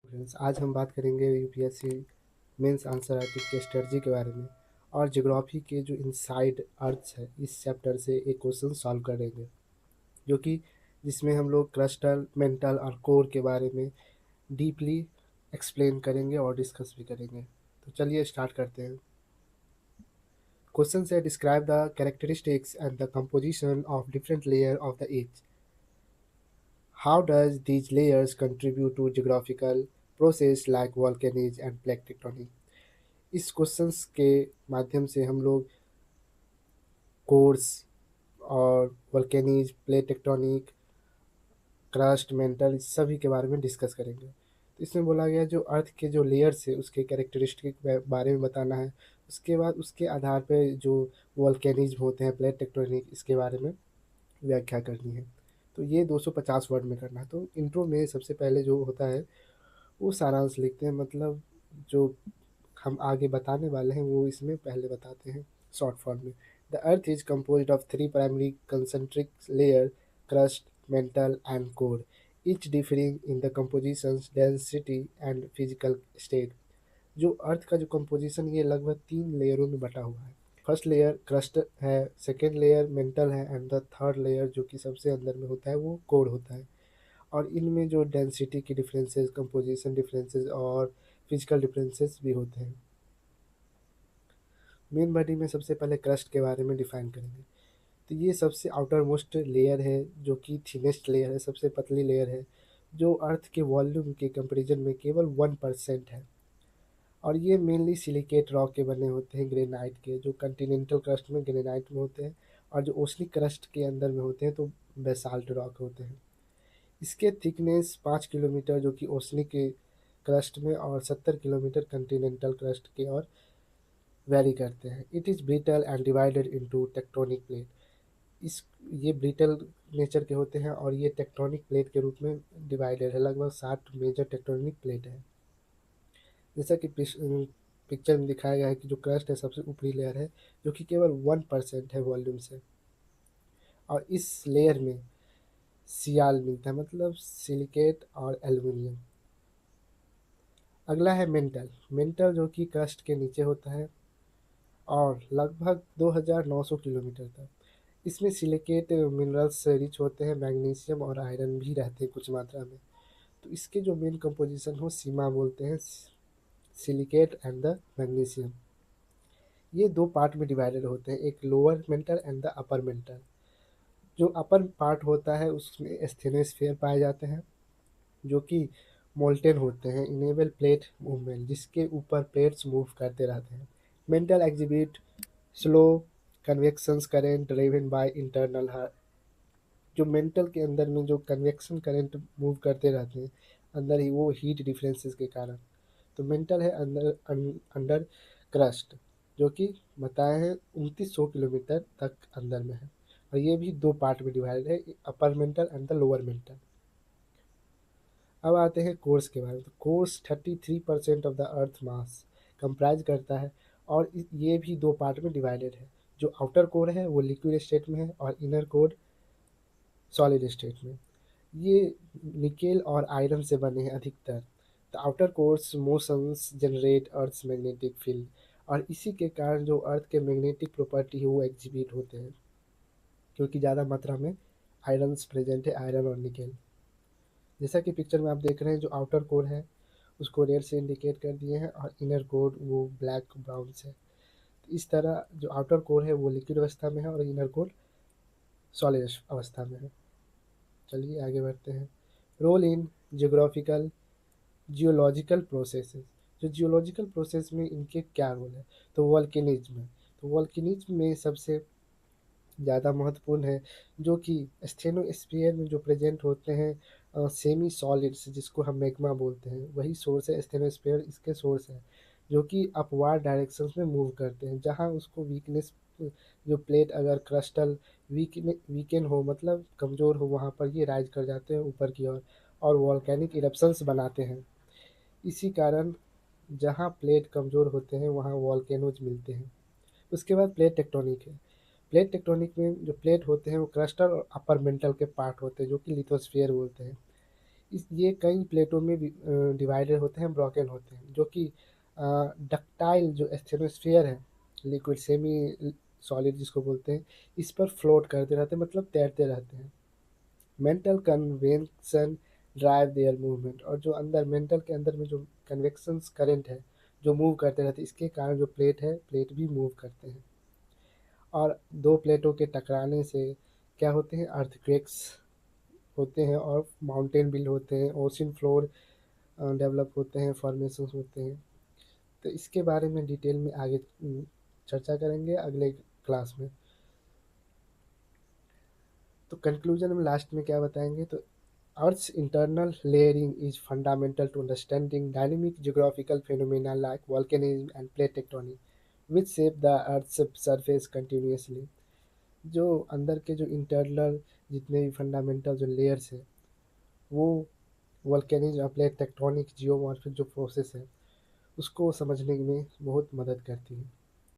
Friends, आज हम बात करेंगे यूपीएससी मेंस आंसर राइटिंग के स्ट्रेटजी के बारे में और ज्योग्राफी के जो इनसाइड अर्थ है इस चैप्टर से एक क्वेश्चन सॉल्व करेंगे जो कि जिसमें हम लोग क्रस्टल मेंटल और कोर के बारे में डीपली एक्सप्लेन करेंगे और डिस्कस भी करेंगे। तो चलिए स्टार्ट करते हैं। क्वेश्चन से describe the characteristics and the composition of different layer of the edge. How does these layers contribute to geographical process like volcanoes and plate tectonic? इस क्वेश्चंस के माध्यम से हम लोग कोर्स और वोल्केनीज, प्लेट टेक्टोनिक, क्रस्ट, मेंटल इस सभी के बारे में डिस्कस करेंगे। तो इसमें बोला गया जो अर्थ के जो लेयर्स है उसके कैरेक्टरिस्टिक बारे में बताना है। उसके बाद उसके आधार पे जो वोल्केनिज्म होते हैं, प्लेट टेक्टोनिक, इसके बारे में व्याख्या करनी है। तो ये 250 वर्ड में करना है। तो इंट्रो में सबसे पहले जो होता है वो सारांश लिखते हैं, मतलब जो हम आगे बताने वाले हैं वो इसमें पहले बताते हैं शॉर्ट फॉर्म में। The earth is composed of three primary concentric layer, crust, mental and core, each differing in the composition's density and physical state। जो अर्थ का जो कंपोजिशन ये लगभग 3 लेयरों में बटा हुआ है। फर्स्ट लेयर क्रस्ट है, सेकेंड लेयर मेंटल है एंड द थर्ड लेयर जो कि सबसे अंदर में होता है वो कोर होता है। और इनमें जो डेंसिटी की डिफरेंसेस, कंपोजिशन डिफरेंसेस और फिजिकल डिफरेंसेस भी होते हैं। मेन बॉडी में सबसे पहले क्रस्ट के बारे में डिफाइन करेंगे। तो ये सबसे आउटर मोस्ट लेयर है जो कि थिनेस्ट लेयर है, सबसे पतली लेयर है, जो अर्थ के वॉल्यूम के कंपेरिजन में केवल 1% है। और ये मेनली सिलिकेट रॉक के बने होते हैं, ग्रेनाइट के, जो कंटिनेंटल क्रस्ट में ग्रेनाइट में होते हैं और जो ओशनिक क्रस्ट के अंदर में होते हैं तो बेसाल्ट रॉक होते हैं। इसके थिकनेस 5 किलोमीटर जो कि ओशनिक के क्रस्ट में और 70 किलोमीटर कंटिनेंटल क्रस्ट के और वेरी करते हैं। It is brittle and divided into tectonic plate. इस ये ब्रिटल नेचर के होते हैं और ये टेक्टोनिक प्लेट के रूप में डिवाइडेड है। लगभग 60 मेजर टेक्टोनिक प्लेट है। जैसा कि पिक्चर में दिखाया गया है कि जो क्रस्ट है सबसे ऊपरी लेयर है जो कि केवल 1% है वॉल्यूम से। और इस लेयर में सियाल मिलता है, मतलब सिलिकेट और एल्युमिनियम। अगला है मेंटल। मेंटल जो कि क्रस्ट के नीचे होता है और लगभग 2900 किलोमीटर तक। इसमें सिलिकेट मिनरल्स से रिच होते हैं, मैग्नीशियम और आयरन भी रहते हैं कुछ मात्रा में। तो इसके जो मेन कंपोजिशन हो सीमा बोलते हैं, सिलिकेट एंड द मैग्नीशियम। ये दो पार्ट में डिवाइडेड होते हैं, एक lower mental and the upper mantle. जो अपर पार्ट होता है उसमें स्टेनोस्फेयर पाए जाते हैं जो कि मोल्टेन होते हैं, इनेबल प्लेट मूवमेंट, जिसके ऊपर प्लेट्स मूव करते रहते हैं। Mantle exhibit slow convections current driven by internal. जो मेंटल के अंदर में जो कन्वेक्शन करंट मूव करते रहते हैं अंदर ही, वो हीट डिफरेंसेस के कारण। तो मेंटल है अंदर अंडर क्रस्ट जो कि बताए हैं 2900 किलोमीटर तक अंदर में है। और ये भी दो पार्ट में डिवाइडेड है, upper mantle and the lower mental. अब आते हैं कोर्स के बारे में। तो course 33% of the earth mass comprise करता है और ये भी दो पार्ट में डिवाइडेड है। जो आउटर कोर है वो लिक्विड स्टेट में है और इनर कोर सॉलिड स्टेट में। ये निकेल और आयरन से बने हैं अधिकतर। The outer core's motions generate earth's magnetic field, और इसी के कारण जो अर्थ के मैग्नेटिक प्रॉपर्टी है वो एग्जिबिट होते हैं क्योंकि ज़्यादा मात्रा में आयरन प्रेजेंट है, आयरन और निकेल। जैसा कि पिक्चर में आप देख रहे हैं, जो आउटर कोर है उसको रेड से इंडिकेट कर दिए हैं और इनर कोर वो ब्लैक ब्राउन से। तो इस तरह जो आउटर कोर है वो लिक्विड अवस्था में है और इनर कोर सॉलिड अवस्था में है। चलिए आगे बढ़ते हैं। Role in geographical geological processes. जो जियोलॉजिकल प्रोसेस में इनके क्या रोल है, तो वॉल्केनिज्म है। तो वॉल्केनिज्म में सबसे ज़्यादा महत्वपूर्ण है जो कि स्टेनोस्फीयर में जो प्रेजेंट होते हैं सेमी सॉलिड्स, जिसको हम मैग्मा बोलते हैं, वही सोर्स है। स्टेनोस्फीयर इसके सोर्स है जो कि अपवार्ड डायरेक्शंस में मूव करते हैं, जहाँ उसको वीकनेस, जो प्लेट अगर क्रस्टल वीकेन हो, मतलब कमज़ोर हो, वहाँ पर ये राइज कर जाते हैं ऊपर की ओर और वॉल्केनिक इरप्शंस बनाते हैं। इसी कारण जहाँ प्लेट कमज़ोर होते हैं वहाँ वॉल्केनोज मिलते हैं। उसके बाद प्लेट टेक्टोनिक है। प्लेट टेक्टोनिक में जो प्लेट होते हैं वो क्रस्टल और अपर मेंटल के पार्ट होते हैं जो कि लिथोस्फीयर बोलते हैं। इस ये कई प्लेटों में डिवाइडेड होते हैं, ब्रोकन होते हैं, जो कि डक्टाइल जो एस्थेनोस्फीयर है, लिक्विड सेमी सॉलिड जिसको बोलते हैं, इस पर फ्लोट करते रहते हैं, मतलब तैरते रहते हैं। Mental convention drive there movement, और जो अंदर मेंटल के अंदर में जो कन्वेक्शन करंट है जो मूव करते रहते हैं, इसके कारण जो प्लेट है, प्लेट भी मूव करते हैं। और दो प्लेटों के टकराने से क्या होते हैं, अर्थक्वेक्स होते हैं, और माउंटेन बिल्ड होते हैं, ओशन फ्लोर डेवलप होते हैं, फॉर्मेशंस होते हैं। तो इसके बारे में डिटेल में आगे चर्चा करेंगे अगले क्लास में। तो कंक्लूजन में लास्ट में क्या बताएंगे, तो Earth's internal layering is fundamental to understanding dynamic geographical phenomena like volcanism and plate tectonic, which shape the Earth's surface continuously। जो अंदर के जो इंटरनल जितने भी फंडामेंटल जो लेयर्स है, वो वोल्केनिज्म और प्लेट टेक्टोनिक जियोमॉर्फिक जो प्रोसेस है, उसको समझने में बहुत मदद करती है।